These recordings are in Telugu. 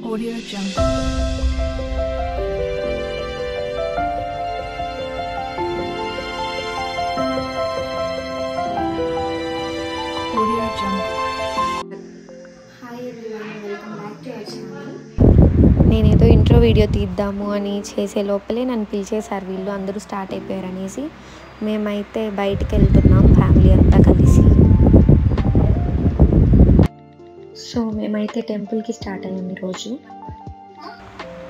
Audio Jungle. Audio Jungle. Hi everyone, welcome back to our channel. నేనేదో ఇంట్రో వీడియో తీద్దాము అని చేసే లోపలే నన్ను పిలిచేశారు వీళ్ళు అందరూ స్టార్ట్ అయిపోయారు అనేసి. మేమైతే బయటికి వెళ్తున్నాం ఫ్యామిలీ అంతా కలిసి. సో మేమైతే టెంపుల్కి స్టార్ట్ అయ్యాం ఈరోజు.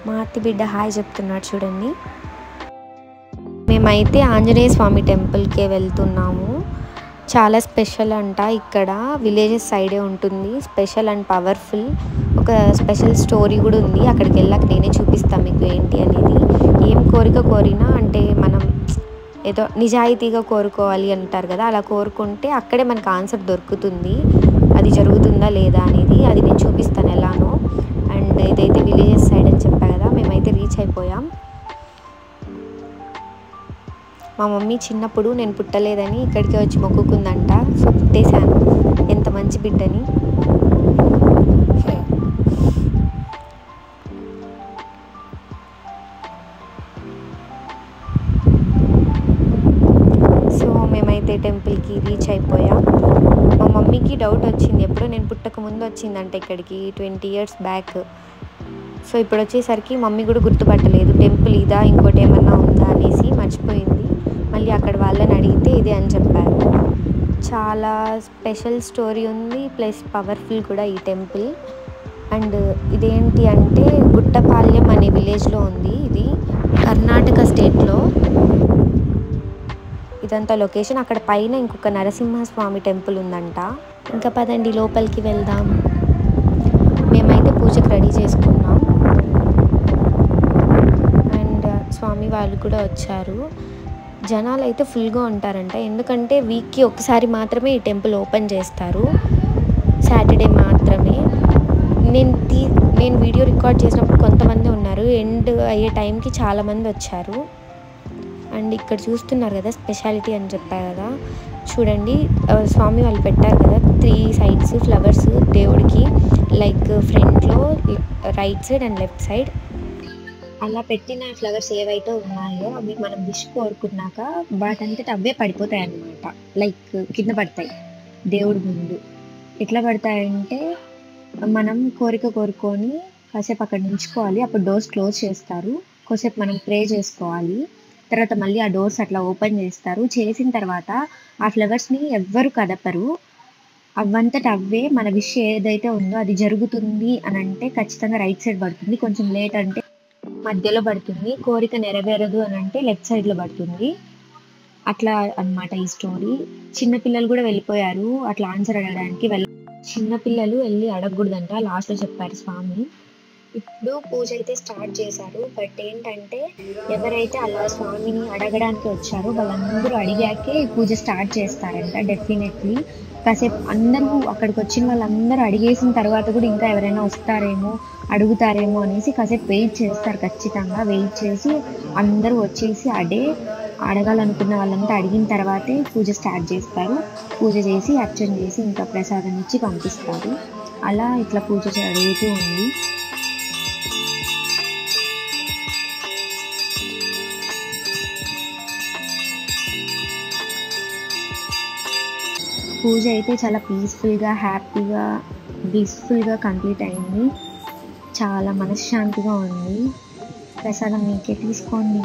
మా అత్తి బిడ్డ హాయ్ చెప్తున్నాడు చూడండి. మేమైతే ఆంజనేయ స్వామి టెంపుల్కే వెళ్తున్నాము. చాలా స్పెషల్ అంట, ఇక్కడ విలేజెస్ సైడే ఉంటుంది. Special and powerful. ఒక స్పెషల్ స్టోరీ కూడా ఉంది. అక్కడికి వెళ్ళాక నేనే చూపిస్తాను మీకు ఏంటి అనేది. ఏం కోరిక కోరినా అంటే మనం ఏదో నిజాయితీగా కోరుకోవాలి అంటారు కదా, అలా కోరుకుంటే అక్కడే మనకు ఆన్సర్ దొరుకుతుంది. అది జరుగుతుందా లేదా అనేది అది నేను చూపిస్తాను ఎలానో. అండ్ ఇదైతే విలేజెస్ సైడ్ అని చెప్పా కదా, మేమైతే రీచ్ అయిపోయాం. మా మమ్మీ చిన్నప్పుడు నేను పుట్టలేదని ఇక్కడికే వచ్చి మొక్కుకుందంట. సో పుట్టేశాను, ఎంత మంచి బిడ్డని. సో మేమైతే టెంపుల్కి రీచ్ అయిపోయాం. మా మమ్మీకి డౌట్ వచ్చింది, ఎప్పుడో నేను పుట్టక ముందు వచ్చిందంట ఇక్కడికి 20 years బ్యాక్. సో ఇప్పుడు వచ్చేసరికి మమ్మీ కూడా గుర్తుపట్టలేదు టెంపుల్ ఇదా ఇంకోటి ఏమన్నా ఉందా అనేసి మర్చిపోయింది. మళ్ళీ అక్కడ వాళ్ళని అడిగితే ఇదే అని చెప్పారు. చాలా స్పెషల్ స్టోరీ ఉంది, ప్లస్ పవర్ఫుల్ కూడా ఈ టెంపుల్. అండ్ ఇదేంటి అంటే గుట్టపాల్యం అనే విలేజ్లో ఉంది. ఇది కర్ణాటక స్టేట్లో. ఇదంతా లొకేషన్. అక్కడ పైన ఇంకొక నరసింహస్వామి టెంపుల్ ఉందంట. ఇంకా పదండి లోపలికి వెళ్దాం. మేమైతే పూజకు రెడీ చేసుకున్నాం. అండ్ స్వామి వాళ్ళు కూడా వచ్చారు. జనాలు అయితే ఫుల్గా ఉంటారంట, ఎందుకంటే వీక్కి ఒకసారి మాత్రమే ఈ టెంపుల్ ఓపెన్ చేస్తారు, సాటర్డే మాత్రమే. నేను వీడియో రికార్డ్ చేసినప్పుడు కొంతమంది ఉన్నారు, ఎండ్ అయ్యే టైంకి చాలామంది వచ్చారు. అండ్ ఇక్కడ చూస్తున్నారు కదా స్పెషాలిటీ అని చెప్పారు కదా, చూడండి స్వామి వాళ్ళు పెట్టారు కదా 3 sides ఫ్లవర్స్ దేవుడికి, లైక్ ఫ్రంట్లో, right side and left side. అలా పెట్టిన ఫ్లవర్స్ ఏవైతే ఉన్నాయో అవి మనం విష్ కోరుకున్నాక వాటంతట అవే పడిపోతాయి అన్నమాట. లైక్ కింద పడతాయి దేవుడి ముందు. ఎట్లా పడతాయంటే మనం కోరిక కోరుకొని కాసేపు అక్కడ నిల్చుకోవాలి, అప్పుడు డోర్స్ క్లోజ్ చేస్తారు. కాసేపు మనం ప్రే చేసుకోవాలి, తర్వాత మళ్ళీ ఆ డోర్స్ అట్లా ఓపెన్ చేస్తారు. చేసిన తర్వాత ఆ ఫ్లవర్స్ని ఎవ్వరు కదపరు, అవంతట అవే మన విష్ ఏదైతే ఉందో అది జరుగుతుంది అని అంటే ఖచ్చితంగా రైట్ సైడ్ పడుతుంది, కొంచెం లేట్ అంటే మధ్యలో పడుతుంది, కోరిక నెరవేరదు అని అంటే లెఫ్ట్ సైడ్లో పడుతుంది. అట్లా అన్నమాట ఈ స్టోరీ. చిన్నపిల్లలు కూడా వెళ్ళిపోయారు అట్లా ఆన్సర్ అడగడానికి. చిన్నపిల్లలు వెళ్ళి అడగకూడదంట, లాస్ట్లో చెప్పారు స్వామి. ఇప్పుడు పూజ అయితే స్టార్ట్ చేశారు. బట్ ఏంటంటే ఎవరైతే అలా స్వామిని అడగడానికి వచ్చారో వాళ్ళందరూ అడిగాకే పూజ స్టార్ట్ చేస్తారంట డెఫినెట్లీ. కాసేపు అందరూ అక్కడికి వచ్చిన వాళ్ళందరూ అడిగేసిన తర్వాత కూడా ఇంకా ఎవరైనా వస్తారేమో అడుగుతారేమో అనేసి కాసేపు వెయిట్ చేస్తారు. ఖచ్చితంగా వెయిట్ చేసి అందరూ వచ్చేసి అడగాలనుకున్న వాళ్ళంతా అడిగిన తర్వాతే పూజ స్టార్ట్ చేస్తారు. పూజ చేసి అర్చన చేసి ఇంకా ప్రసాదం ఇచ్చి పంపిస్తారు. అలా ఇట్లా పూజ జరుగుతూ ఉంది. పూజ అయితే చాలా పీస్ఫుల్గా, హ్యాపీగా, బ్లిస్ఫుల్గా కంప్లీట్ అయింది. చాలా మనశ్శాంతిగా ఉంది. ప్రసాదం మీకే తీసుకోండి.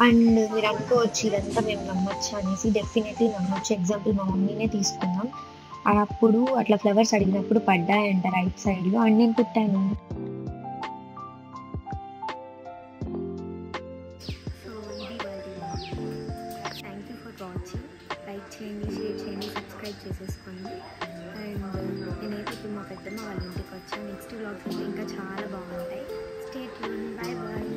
అండ్ మీరు అనుకోవచ్చు ఇదంతా మేము నమ్మొచ్చు అనేసి. డెఫినెట్లీ నమ్మొచ్చు. ఎగ్జాంపుల్ మా మమ్మీనే తీసుకున్నాం, అప్పుడు అట్లా ఫ్లవర్స్ అడిగినప్పుడు పడ్డాయంట రైట్ సైడ్లో, అండ్ నేను పుట్టాను. Thank you for watching. Like చేయండి, షేర్ చేయండి, సబ్స్క్రైబ్ చేసేసుకోండి. అండ్ నేనైతే ఇప్పుడు మా పెద్దమ్మ వాళ్ళ ఇంటికి వచ్చాను. నెక్స్ట్ వ్లాగ్స్ అయితే ఇంకా చాలా బాగుంటాయి. Stay tune. Bye bye.